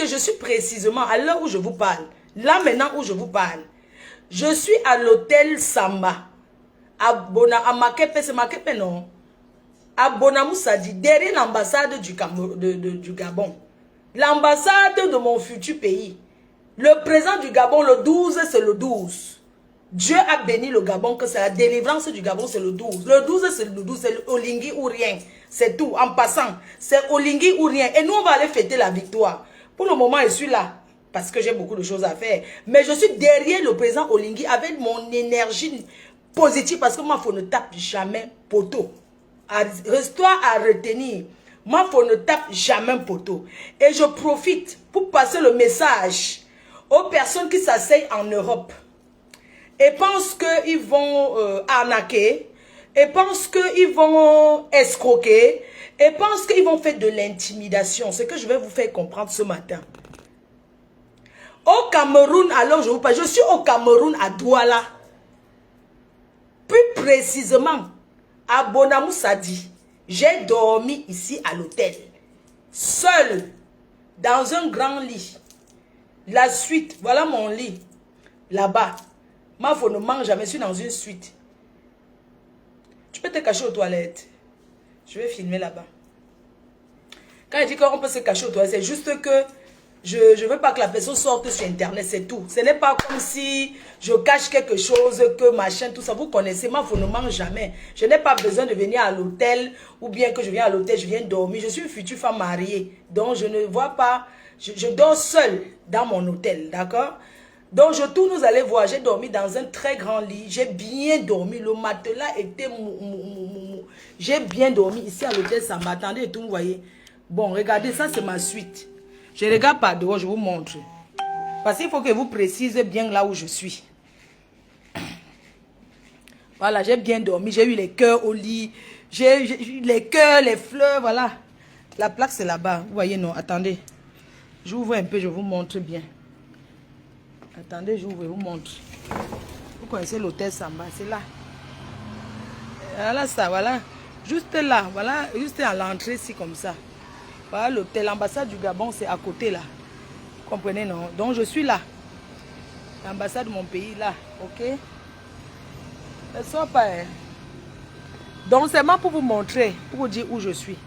je suis précisément, à l'heure où je vous parle, là maintenant où je vous parle, je suis à l'hôtel Samba, à Makepe, c'est Makepe non, à Bonamoussadi, derrière l'ambassade du Gabon. L'ambassade de mon futur pays. Le président du Gabon, le 12, c'est le 12. Dieu a béni le Gabon, que c'est la délivrance du Gabon, c'est le 12. Le 12, c'est le 12, c'est le Olingi ou rien. C'est tout, en passant. C'est Olingi ou rien. Et nous, on va aller fêter la victoire. Pour le moment, je suis là, parce que j'ai beaucoup de choses à faire. Mais je suis derrière le président Olingi avec mon énergie positive, parce que moi, il ne tape jamais poteau. Reste-toi à retenir. Moi, il ne tape jamais poteau. Et je profite pour passer le message aux personnes qui s'asseyent en Europe et pensent qu'ils vont arnaquer, et pensent qu'ils vont escroquer, et pensent qu'ils vont faire de l'intimidation. C'est que je vais vous faire comprendre ce matin. Au Cameroun, alors je vous parle, je suis au Cameroun à Douala. Plus précisément, à Bonamoussadi. J'ai dormi ici à l'hôtel. Seul, dans un grand lit. La suite, voilà mon lit. Là-bas. Ma femme ne mange jamais, je suis dans une suite. Tu peux te cacher aux toilettes. Je vais filmer là-bas. Quand je dis qu'on peut se cacher aux toilettes, c'est juste que je ne veux pas que la personne sorte sur Internet, c'est tout. Ce n'est pas comme si je cache quelque chose, que machin, tout ça. Vous connaissez, ma femme ne mange jamais. Je n'ai pas besoin de venir à l'hôtel, ou bien que je viens à l'hôtel, je viens dormir. Je suis une future femme mariée. Donc je ne vois pas, je dors seule dans mon hôtel, d'accord? Donc je tourne, vous allez voir, j'ai dormi dans un très grand lit, j'ai bien dormi, le matelas était mou. J'ai bien dormi ici à l'hôtel, ça m'attendait et tout, vous voyez. Bon, regardez, ça c'est ma suite. Je ne regarde pas dehors, je vous montre. Parce qu'il faut que vous précisez bien là où je suis. Voilà, j'ai bien dormi, j'ai eu les cœurs au lit, j'ai eu les cœurs, les fleurs, voilà. La plaque c'est là-bas, vous voyez, non, attendez. J'ouvre un peu, je vous montre bien. Attendez, j'ouvre et vous montre. Vous connaissez l'hôtel Samba, c'est là. Voilà ça, voilà. Juste là, voilà, juste à l'entrée, ici comme ça. Voilà l'hôtel, l'ambassade du Gabon, c'est à côté là. Vous comprenez, non? Donc je suis là. L'ambassade de mon pays, là, ok? Ne sois pas. Hein. Donc c'est moi pour vous montrer, pour vous dire où je suis.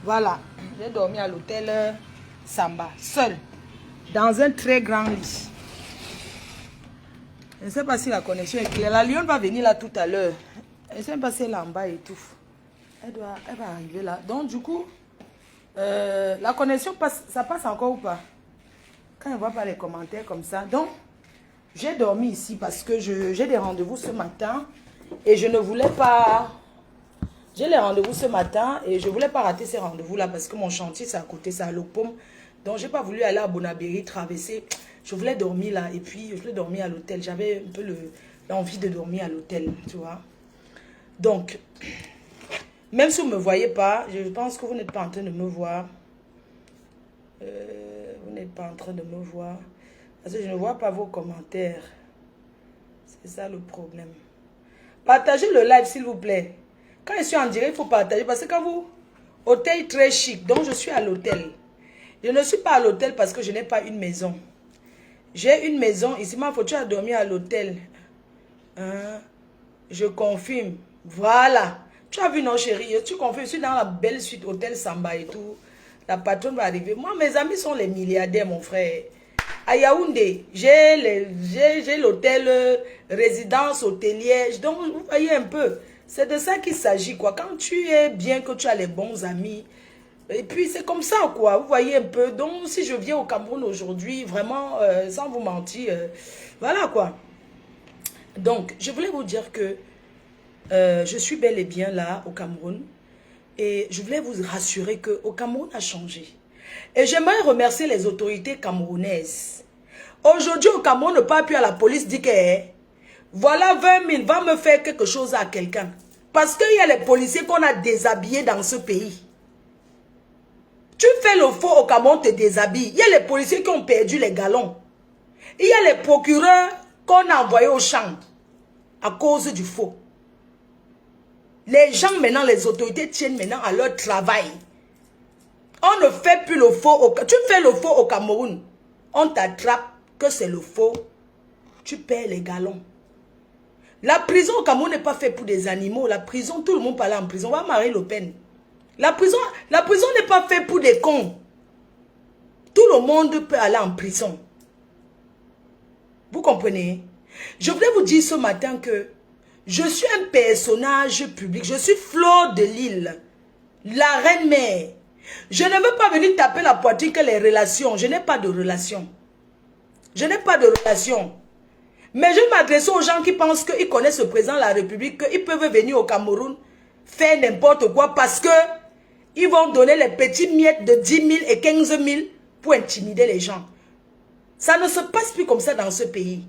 Voilà, j'ai dormi à l'hôtel Samba, seul, dans un très grand lit. Je ne sais pas si la connexion est claire. La lionne va venir là tout à l'heure. Je ne sais pas si elle est en bas et tout. Elle va arriver là. Donc du coup, la connexion passe, ça passe encore ou pas? Quand on ne voit pas les commentaires comme ça. Donc, j'ai dormi ici parce que j'ai des rendez-vous ce matin. Et je ne voulais pas... J'ai les rendez-vous ce matin et je ne voulais pas rater ces rendez-vous là parce que mon chantier c'est à côté, c'est à Lopom. Donc, je n'ai pas voulu aller à Bonabéry, traverser... Je voulais dormir là et puis je voulais dormir à l'hôtel. J'avais un peu l'envie de dormir à l'hôtel, tu vois. Donc, même si vous ne me voyez pas, je pense que vous n'êtes pas en train de me voir. Vous n'êtes pas en train de me voir. Parce que je ne vois pas vos commentaires. C'est ça le problème. Partagez le live s'il vous plaît. Quand je suis en direct, il faut partager. Parce que quand vous... Hôtel très chic. Donc je suis à l'hôtel. Je ne suis pas à l'hôtel parce que je n'ai pas une maison. J'ai une maison, ici, ma faut tu as dormi à l'hôtel. Hein? Je confirme. Voilà. Tu as vu, non, chérie? Tu confirmes, je suis dans la belle suite, hôtel Samba et tout. La patronne va arriver. Moi, mes amis sont les milliardaires, mon frère. À Yaoundé, j'ai l'hôtel, résidence hôtelière. Donc, vous voyez un peu. C'est de ça qu'il s'agit, quoi. Quand tu es bien, que tu as les bons amis... Et puis, c'est comme ça, quoi. Vous voyez un peu. Donc, si je viens au Cameroun aujourd'hui, vraiment, sans vous mentir, voilà, quoi. Donc, je voulais vous dire que je suis bel et bien là, au Cameroun. Et je voulais vous rassurer qu'au Cameroun a changé. Et j'aimerais remercier les autorités camerounaises. Aujourd'hui, au Cameroun, ne parle plus à la police, dit que, voilà 20 000, va me faire quelque chose à quelqu'un. Parce qu'il y a les policiers qu'on a déshabillés dans ce pays. Tu fais le faux au Cameroun, te déshabilles. Il y a les policiers qui ont perdu les galons. Il y a les procureurs qu'on a envoyés au champ à cause du faux. Les gens maintenant, les autorités tiennent maintenant à leur travail. On ne fait plus le faux. Tu fais le faux au Cameroun. On t'attrape que c'est le faux. Tu perds les galons. La prison au Cameroun n'est pas faite pour des animaux. La prison, tout le monde peut aller en prison. On va Marine Le Pen. La prison n'est pas faite pour des cons. Tout le monde peut aller en prison. Vous comprenez? Je voulais vous dire ce matin que je suis un personnage public. Je suis Fleur de Lille, la reine-mère. Je ne veux pas venir taper la poitrine que les relations. Je n'ai pas de relation. Je n'ai pas de relation. Mais je m'adresse aux gens qui pensent qu'ils connaissent le président de la République, qu'ils peuvent venir au Cameroun, faire n'importe quoi parce que ils vont donner les petits miettes de 10 000 et 15 000 pour intimider les gens. Ça ne se passe plus comme ça dans ce pays.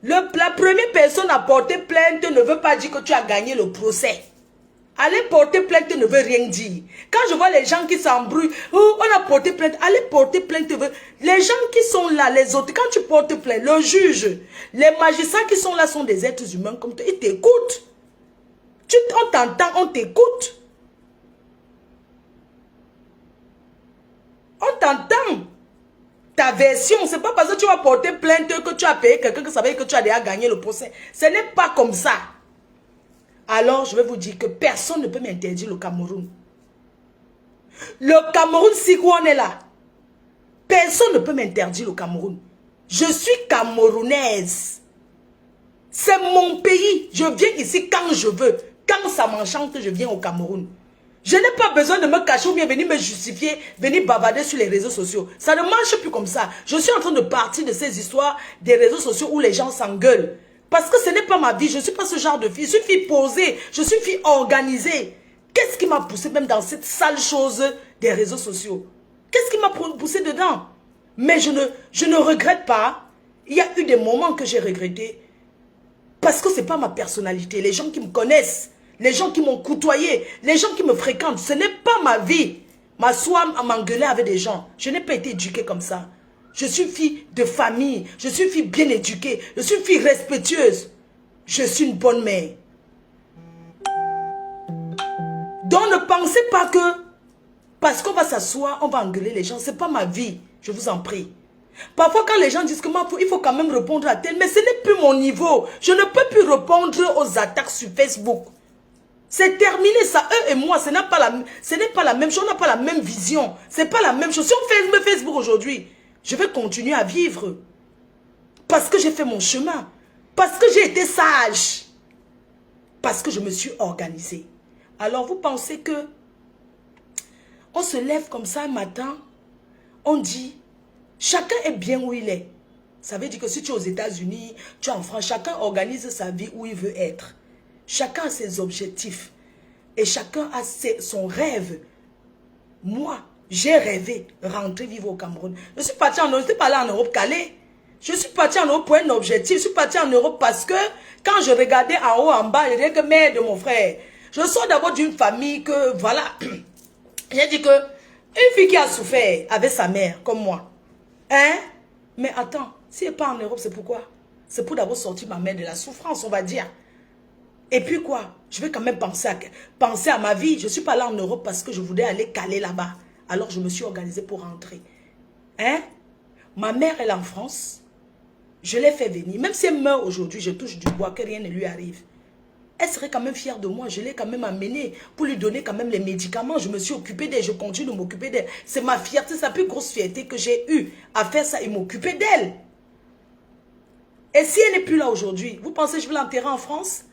La première personne à porter plainte ne veut pas dire que tu as gagné le procès. Aller porter plainte ne veut rien dire. Quand je vois les gens qui s'embrouillent, oh, on a porté plainte, aller porter plainte veut... Les gens qui sont là, les autres, quand tu portes plainte, le juge, les magistrats qui sont là sont des êtres humains comme toi, ils t'écoutent. On t'entend, on t'écoute. On t'entend. Ta version, c'est pas parce que tu vas porter plainte que tu as payé quelqu'un que ça veut dire que tu as déjà gagné le procès. Ce n'est pas comme ça. Alors, je vais vous dire que personne ne peut m'interdire le Cameroun. Le Cameroun, si on est là, personne ne peut m'interdire le Cameroun. Je suis camerounaise. C'est mon pays. Je viens ici quand je veux. Quand ça m'enchante, je viens au Cameroun. Je n'ai pas besoin de me cacher ou bien venir me justifier, venir bavarder sur les réseaux sociaux. Ça ne marche plus comme ça. Je suis en train de partir de ces histoires des réseaux sociaux où les gens s'engueulent. Parce que ce n'est pas ma vie. Je ne suis pas ce genre de fille. Je suis fille posée. Je suis fille organisée. Qu'est-ce qui m'a poussé même dans cette sale chose des réseaux sociaux? Qu'est-ce qui m'a poussé dedans? Mais je ne regrette pas. Il y a eu des moments que j'ai regretté. Parce que ce n'est pas ma personnalité. Les gens qui me connaissent, les gens qui m'ont côtoyé, les gens qui me fréquentent, ce n'est pas ma vie. M'asseoir à m'engueuler avec des gens. Je n'ai pas été éduquée comme ça. Je suis fille de famille. Je suis fille bien éduquée. Je suis fille respectueuse. Je suis une bonne mère. Donc ne pensez pas que parce qu'on va s'asseoir, on va engueuler les gens. Ce n'est pas ma vie. Je vous en prie. Parfois, quand les gens disent que il faut quand même répondre à tel, mais ce n'est plus mon niveau. Je ne peux plus répondre aux attaques sur Facebook. C'est terminé, ça. Eux et moi, ce n'est pas la même chose. On n'a pas la même vision. Ce n'est pas la même chose. Si on fait Facebook aujourd'hui, je vais continuer à vivre. Parce que j'ai fait mon chemin. Parce que j'ai été sage. Parce que je me suis organisée. Alors, vous pensez que on se lève comme ça un matin, on dit, chacun est bien où il est. Ça veut dire que si tu es aux États-Unis, tu es en France, chacun organise sa vie où il veut être. Chacun a ses objectifs. Et chacun a son rêve. Moi, j'ai rêvé rentrer vivre au Cameroun. Je suis parti en Europe, je suis pas allé en Europe calée. Je suis parti en Europe pour un objectif. Je suis parti en Europe parce que quand je regardais en haut, en bas, je disais que mère de mon frère. Je sors d'abord d'une famille que, voilà. J'ai dit que une fille qui a souffert avec sa mère, comme moi. Hein? Mais attends, si elle n'est pas en Europe, c'est pourquoi? C'est pour d'abord sortir ma mère de la souffrance, on va dire. Et puis quoi? Je vais quand même penser à ma vie. Je ne suis pas là en Europe parce que je voulais aller caler là-bas. Alors je me suis organisée pour rentrer. Hein? Ma mère, elle est en France. Je l'ai fait venir. Même si elle meurt aujourd'hui, je touche du bois, que rien ne lui arrive. Elle serait quand même fière de moi. Je l'ai quand même amenée pour lui donner quand même les médicaments. Je me suis occupée d'elle. Je continue de m'occuper d'elle. C'est ma fierté, c'est la plus grosse fierté que j'ai eue à faire ça et m'occuper d'elle. Et si elle n'est plus là aujourd'hui, vous pensez que je vais l'enterrer en France?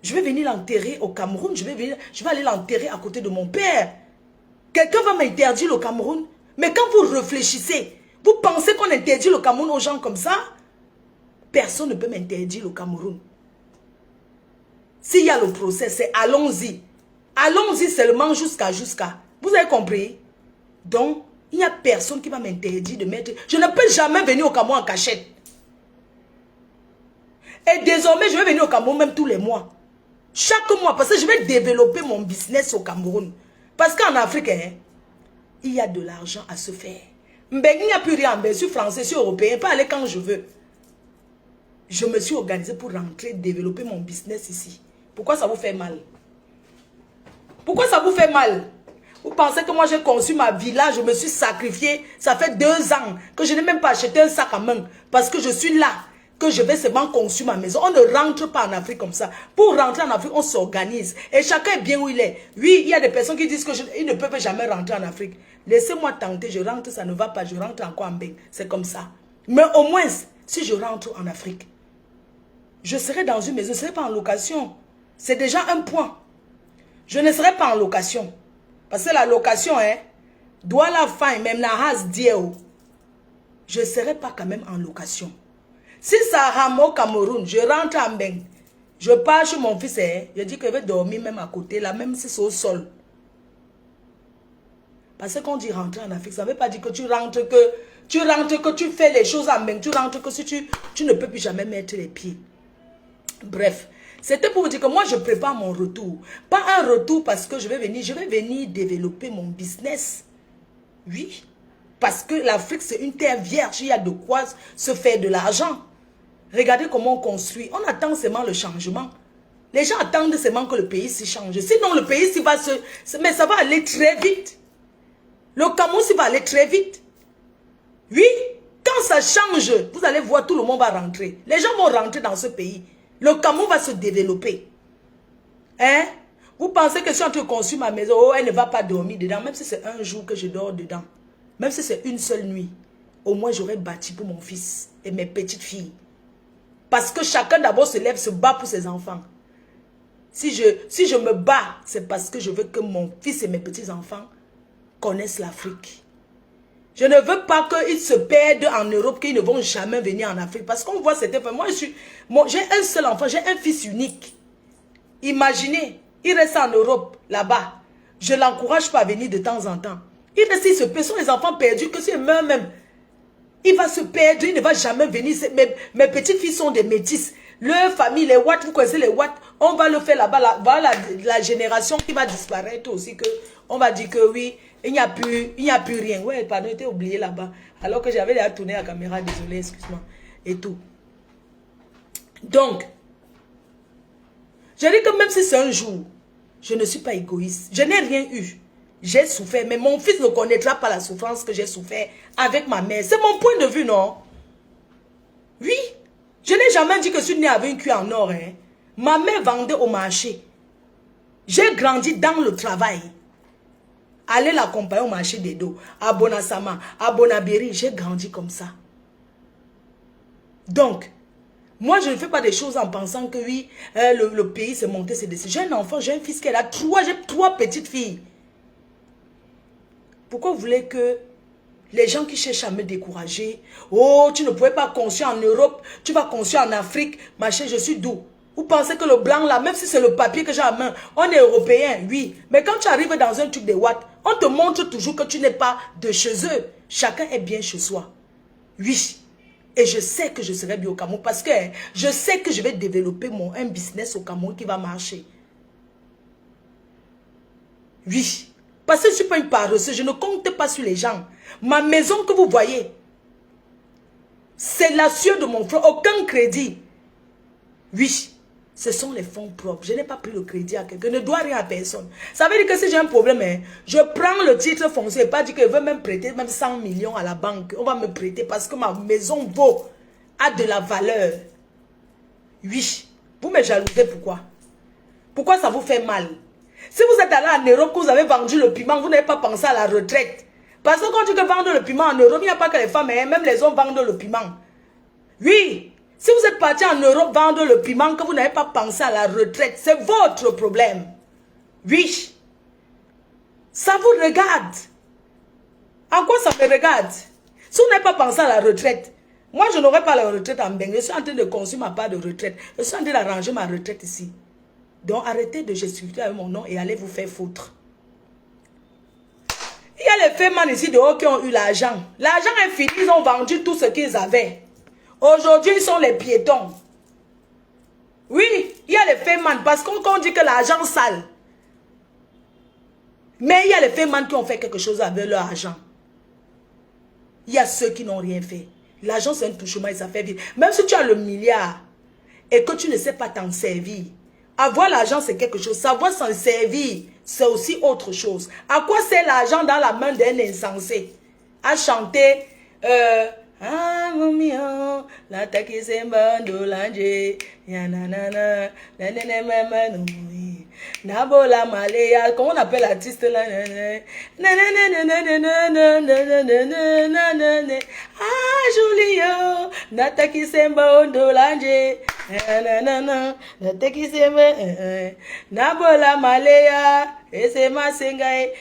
Je vais venir l'enterrer au Cameroun. Je vais aller l'enterrer à côté de mon père. Quelqu'un va m'interdire le Cameroun. Mais quand vous réfléchissez, vous pensez qu'on interdit le Cameroun aux gens comme ça? Personne ne peut m'interdire le Cameroun. S'il y a le procès, c'est allons-y. Allons-y seulement jusqu'à. Vous avez compris? Donc, il n'y a personne qui va m'interdire de mettre... Je ne peux jamais venir au Cameroun en cachette. Et désormais, je vais venir au Cameroun même tous les mois. Chaque mois, parce que je vais développer mon business au Cameroun. Parce qu'en Afrique, hein, il y a de l'argent à se faire. Il n'y a plus rien. Je suis français, je suis européen. Je peux aller quand je veux. Je me suis organisée pour rentrer, développer mon business ici. Pourquoi ça vous fait mal? Pourquoi ça vous fait mal? Vous pensez que moi j'ai conçu ma villa, je me suis sacrifié. Ça fait 2 ans que je n'ai même pas acheté un sac à main. Parce que je suis là, que je vais seulement construire ma maison. On ne rentre pas en Afrique comme ça. Pour rentrer en Afrique, on s'organise. Et chacun est bien où il est. Oui, il y a des personnes qui disent qu'ils ne peuvent jamais rentrer en Afrique. Laissez-moi tenter, je rentre, ça ne va pas, je rentre encore en bain. C'est comme ça. Mais au moins, si je rentre en Afrique, je serai dans une maison, je ne serai pas en location. C'est déjà un point. Je ne serai pas en location. Parce que la location, doit la fin, même la has dieu. Je ne serai pas quand même en location. Si ça rame au Cameroun, je rentre en bain. Je pars chez mon fils, je dis que je vais dormir même à côté, là, même si c'est au sol. Parce qu'on dit rentrer en Afrique, ça ne veut pas dire que tu rentres, que tu fais les choses en bain. Tu rentres que si tu ne peux plus jamais mettre les pieds. Bref, c'était pour vous dire que moi je prépare mon retour. Pas un retour parce que je vais venir développer mon business. Oui, parce que l'Afrique c'est une terre vierge, il y a de quoi se faire de l'argent. Regardez comment on construit, on attend seulement le changement. Les gens attendent seulement que le pays s'y change. Sinon le pays s'y va mais ça va aller très vite. Le Cameroun s'y va aller très vite. Oui, quand ça change, vous allez voir tout le monde va rentrer. Les gens vont rentrer dans ce pays. Le Cameroun va se développer. Hein? Vous pensez que si on te construit ma maison, oh, elle ne va pas dormir dedans, même si c'est un jour que je dors dedans, même si c'est une seule nuit, au moins j'aurais bâti pour mon fils et mes petites filles. Parce que chacun d'abord se lève, se bat pour ses enfants. Si je me bats, c'est parce que je veux que mon fils et mes petits-enfants connaissent l'Afrique. Je ne veux pas qu'ils se perdent en Europe, qu'ils ne vont jamais venir en Afrique. Parce qu'on voit cette fois, moi j'ai un seul enfant, j'ai un fils unique. Imaginez, il reste en Europe, là-bas. Je ne l'encourage pas à venir de temps en temps. Il reste, il se perd, sont les enfants perdus, que s'il meurt même, il va se perdre, il ne va jamais venir. Mes petites filles sont des métisses. Leur famille, les Watt, vous connaissez les Watt, on va le faire là-bas. Voilà la génération qui va disparaître aussi, que on va dire que oui, il n'y a plus rien. Ouais, pardon, j'étais oublié là-bas. Alors que j'avais déjà tourné la caméra, désolé, excuse-moi. Et tout. Donc, je dis que même si c'est un jour, je ne suis pas égoïste. Je n'ai rien eu. J'ai souffert, mais mon fils ne connaîtra pas la souffrance que j'ai souffert avec ma mère. C'est mon point de vue, non? Oui. Je n'ai jamais dit que je suis née avec une cuisse en or. Hein. Ma mère vendait au marché. J'ai grandi dans le travail. Aller l'accompagner au marché des dos. À Bonasama, à Bonabéry, j'ai grandi comme ça. Donc, moi je ne fais pas des choses en pensant que oui, le pays s'est monté, c'est dessus. J'ai un enfant, j'ai un fils qui est là, j'ai 3 petites filles. Pourquoi vous voulez que les gens qui cherchent à me décourager, oh, tu ne pouvais pas construire en Europe, tu vas construire en Afrique, machin, je suis d'où? Vous pensez que le blanc là, même si c'est le papier que j'ai à main, on est européen, oui. Mais quand tu arrives dans un truc de Watt, on te montre toujours que tu n'es pas de chez eux. Chacun est bien chez soi. Oui. Et je sais que je serai bien au Cameroun parce que je sais que je vais développer un business au Cameroun qui va marcher. Oui. Parce que je ne suis pas une paresseuse, je ne compte pas sur les gens. Ma maison que vous voyez, c'est la sueur de mon frère, aucun crédit. Oui. Ce sont les fonds propres. Je n'ai pas pris le crédit à quelqu'un. Je ne dois rien à personne. Ça veut dire que si j'ai un problème, je prends le titre foncier. Pas dire que je veux même prêter même 100 millions à la banque. On va me prêter parce que ma maison a de la valeur. Oui. Vous me jalousez pourquoi? Pourquoi ça vous fait mal? Si vous êtes allé en Europe, que vous avez vendu le piment, vous n'avez pas pensé à la retraite. Parce que quand tu veux vendre le piment en Europe, il n'y a pas que les femmes, même les hommes vendent le piment. Oui. Si vous êtes parti en Europe vendre le piment, que vous n'avez pas pensé à la retraite, c'est votre problème. Oui. Ça vous regarde. En quoi ça me regarde? Si vous n'avez pas pensé à la retraite, moi je n'aurai pas la retraite en bain. Je suis en train de construire ma part de retraite. Je suis en train d'arranger ma retraite ici. Donc arrêtez de gesticuler avec mon nom et allez vous faire foutre. Il y a les fémins ici dehors qui ont eu l'argent. L'argent est fini, ils ont vendu tout ce qu'ils avaient. Aujourd'hui, ils sont les piétons. Oui, il y a les fémans, parce qu'on dit que l'argent sale. Mais il y a les fémans qui ont fait quelque chose avec leur argent. Il y a ceux qui n'ont rien fait. L'argent, c'est un touchement et ça fait vivre. Même si tu as le milliard et que tu ne sais pas t'en servir, avoir l'argent, c'est quelque chose. Savoir s'en servir, c'est aussi autre chose. À quoi c'est l'argent dans la main d'un insensé? À chanter, ah, mon mignon, la taki sembando l'ange, yananana, nanana, Nabola Malaya, comment on appelle l'artiste là? Ah, Julio, Nataki Semba Ondolanje, Nataki Semba, Nabola Malaya, et c'est ma sengaï,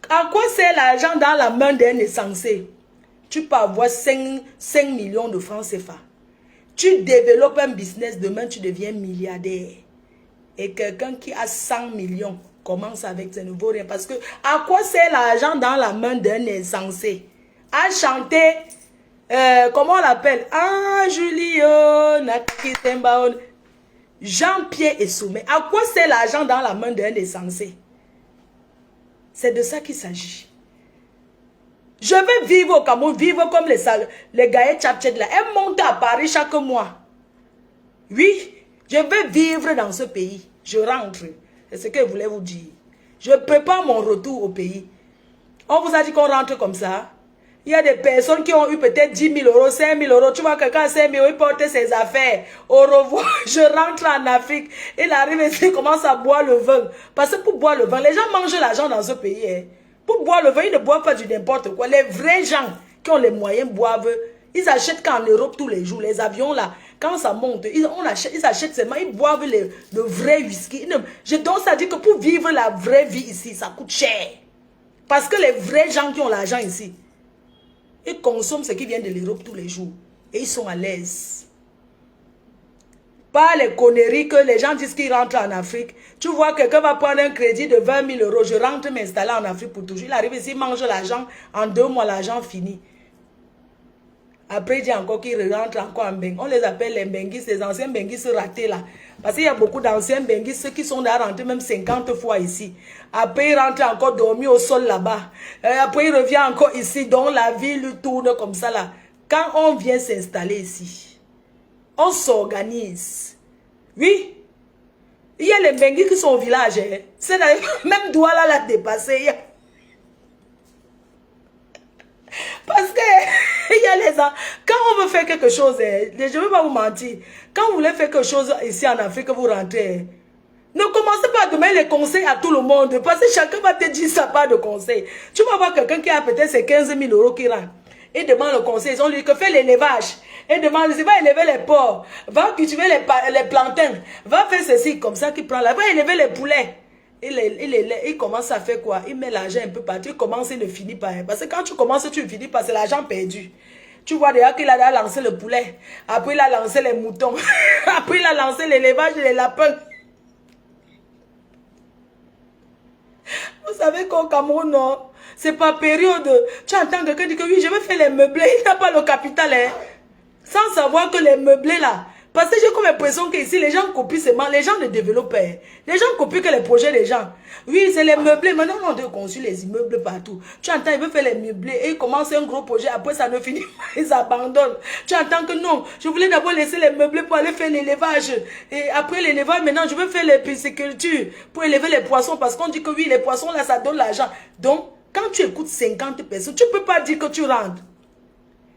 à quoi c'est l'argent dans la main d'un insensé? Tu peux avoir 5 millions de francs CFA. Tu développes un business, demain tu deviens milliardaire. Et quelqu'un qui a 100 millions commence avec, ça ne vaut rien. Parce que, à quoi c'est l'argent dans la main d'un insensé? À chanter, comment on l'appelle? Ah, Julio, Nataki Tembaon. Jean-Pierre et Soumet. À quoi c'est l'argent dans la main d'un insensé? C'est de ça qu'il s'agit. Je veux vivre au Cameroun, vivre comme les gars Tchapchet là. Elle monte à Paris chaque mois. Oui, je veux vivre dans ce pays. Je rentre. C'est ce que je voulais vous dire. Je prépare mon retour au pays. On vous a dit qu'on rentre comme ça. Il y a des personnes qui ont eu peut-être 10 000 euros, 5 000 euros. Tu vois, quelqu'un a 5 000 euros, il porte ses affaires. Au revoir, je rentre en Afrique. Il arrive ici, il commence à boire le vin. Parce que pour boire le vin, les gens mangent l'argent dans ce pays. Hein. Pour boire le vin, ils ne boivent pas du n'importe quoi. Les vrais gens qui ont les moyens boivent. Ils achètent qu'en Europe tous les jours. Les avions là, quand ça monte, ils achètent seulement, ils boivent le vrai whisky. Donc ça dit que pour vivre la vraie vie ici, ça coûte cher. Parce que les vrais gens qui ont l'argent ici, ils consomment ce qui vient de l'Europe tous les jours. Et ils sont à l'aise. Pas les conneries que les gens disent qu'ils rentrent en Afrique. Tu vois, quelqu'un va prendre un crédit de 20 000 euros. Je rentre m'installer en Afrique pour toujours. Il arrive ici, il mange l'argent. En 2 mois, l'argent finit. Après, il dit encore qu'il rentre encore en Bengue. On les appelle les Benguistes, les anciens Benguistes ratés là. Parce qu'il y a beaucoup d'anciens Benguistes qui sont là rentrés même 50 fois ici. Après, il rentre encore dormir au sol là-bas. Après, il revient encore ici. Donc, la ville tourne comme ça là. Quand on vient s'installer ici, on s'organise. Oui. Il y a les Benguis qui sont au village. Hein. C'est même Douala l'a dépassé. Parce que il y a les gens, quand on veut faire quelque chose, je ne vais pas vous mentir, quand vous voulez faire quelque chose ici en Afrique, vous rentrez, ne commencez pas à donner les conseils à tout le monde, parce que chacun va te dire sa part de conseils. Tu vas voir quelqu'un qui a peut-être ses 15 000 euros qui rentre, et demande le conseil, on lui dit que fait l'élevage, et demande, il va élever les porcs, va cultiver les plantains, va faire ceci, comme ça qu'il prend là, va élever les poulets. Il commence à faire quoi? Il met l'argent un peu partout. Il commence, il ne finit pas. Parce que quand tu commences, tu ne finis pas. C'est l'argent perdu. Tu vois déjà qu'il a lancé le poulet. Après, il a lancé les moutons. Après, il a lancé l'élevage des lapins. Vous savez qu'au Cameroun, non, c'est pas période. Tu entends quelqu'un dire que oui, je vais faire les meublés. Il n'a pas le capital. Hein. Sans savoir que les meublés là. Parce que j'ai comme l'impression qu'ici, les gens copient seulement, les gens ne développent pas. Les gens copient que les projets des gens. Oui, c'est les meublés. Maintenant, on doit construire les immeubles partout. Tu entends, ils veulent faire les meublés et ils commencent un gros projet. Après, ça ne finit pas. Ils abandonnent. Tu entends que non, je voulais d'abord laisser les meublés pour aller faire l'élevage. Et après l'élevage, maintenant, je veux faire les piscicultures pour élever les poissons. Parce qu'on dit que oui, les poissons, là, ça donne l'argent. Donc, quand tu écoutes 50 personnes, tu ne peux pas dire que tu rentres.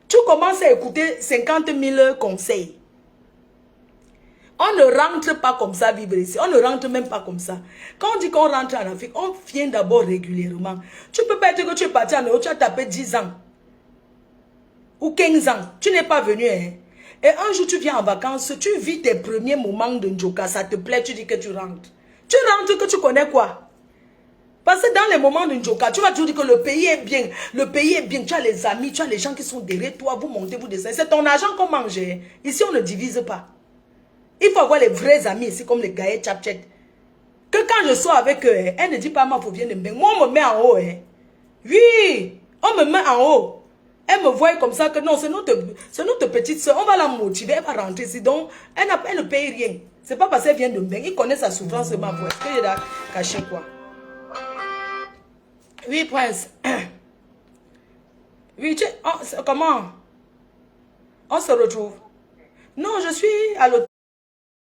Tu commences à écouter 50 000 conseils. On ne rentre pas comme ça vivre ici. On ne rentre même pas comme ça. Quand on dit qu'on rentre en Afrique, on vient d'abord régulièrement. Tu ne peux pas dire que tu es parti en Europe, tu as tapé 10 ans. Ou 15 ans. Tu n'es pas venu. Hein? Et un jour, tu viens en vacances, tu vis tes premiers moments de Njoka, ça te plaît, tu dis que tu rentres. Tu rentres que tu connais quoi? Parce que dans les moments de Njoka, tu vas toujours dire que le pays est bien. Le pays est bien. Tu as les amis, tu as les gens qui sont derrière toi, vous montez, vous descendez. C'est ton argent qu'on mange. Hein? Ici, on ne divise pas. Il faut avoir les vrais amis ici, comme les gars Tchapchet. Que quand je sors avec eux, elle ne dit pas moi, faut venir de me moi, on me met en haut. Hein. Oui, on me met en haut. Elle me voit comme ça que non, c'est notre petite soeur. On va la motiver, elle va rentrer ici. Donc, elle ne paye rien. C'est pas parce qu'elle vient de me il connaît sa souffrance de ma voix. Est-ce qu'il a caché quoi? Oui, Prince. Oui, comment? On se retrouve. Non, je suis à l'hôtel.